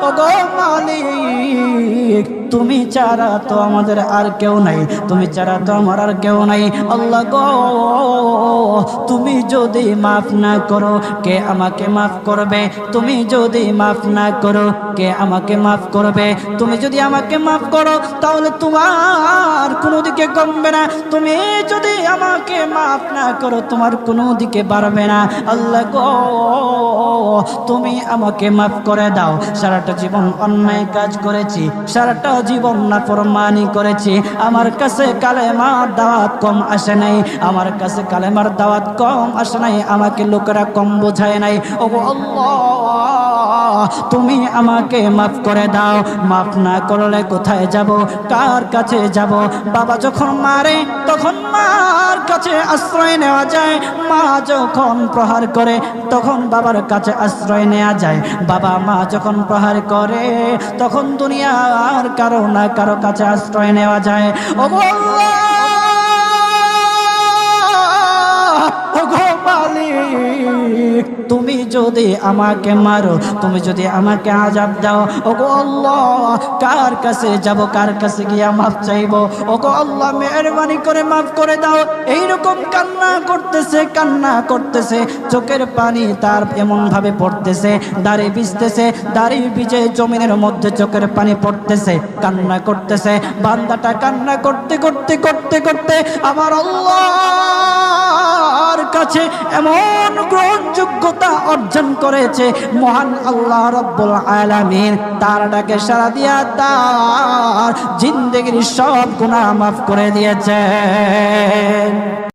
ওগো মালিক, তুমি ছাড়া তো আমাদের আর কেউ নাই, তুমি ছাড়া তো আমার আর কেউ নাই। আল্লাহ গো, তুমি যদি মাফ না করো কে আমাকে মাফ করবে? তুমি যদি মাফ না করো কে আমাকে মাফ করবে? তুমি যদি আমাকে মাফ করো তাহলে তোমার কোনো দিকে কমবে না, তুমি যদি আমাকে মাফ না করো তোমার কোনো দিকে বাড়বে না। আল্লাহ গো, তুমি আমাকে মাফ করে দাও। সারাটা জীবন অন্যায় কাজ করেছি, সারাটা জীবন নাফরমানি করেছি, আমার কাছে কালেমার দাওয়াত কম আসে নাই, আমার কাছে কালেমার দাওয়াত কম আসে নাই, আমাকে লোকেরা কম বোঝায় নাই। ওগো আল্লাহ, তুমি আমাকে মাফ করে দাও। মাফ না করলে কোথায় যাব, কার কাছে যাব? বাবা যখন মারে তখন মার কাছে আশ্রয় নেওয়া যায়, মা যখন প্রহার করে তখন বাবার কাছে আশ্রয় নেওয়া যায়, বাবা মা যখন প্রহার করে তখন দুনিয়ার কারো না কারো কাছে আশ্রয় নেওয়া যায়। ওগো আল্লাহ, ওগো মালিক, তুমি যদি আমাকে মারো, তুমি যদি আমাকে আযাব দাও, ওগো আল্লাহ, কার কাছে যাব, কার কাছে গিয়া মাফ চাইবো? ওগো আল্লাহ, মেহেরবানি করে মাফ করে দাও। এইরকম কান্না করতেছে, কান্না করতেছে, চোখের পানি তার এমন ভাবে পড়তেছে, দাড়ি ভিজতেছে, দাড়ি ভিজে জমিনের মধ্যে চোখের পানি পড়তেছে, কান্না করতেছে। বান্দাটা কান্না করতে করতে করতে করতে আমার আল্লাহর কাছে এমন গ্রহণযোগ্যতা অর্জন করেছে, মহান আল্লাহ রব্বুল আলামিন তার ডাকে সাড়া দিয়া তার জিন্দেগির সব গুনাহ মাফ করে দিয়েছেন।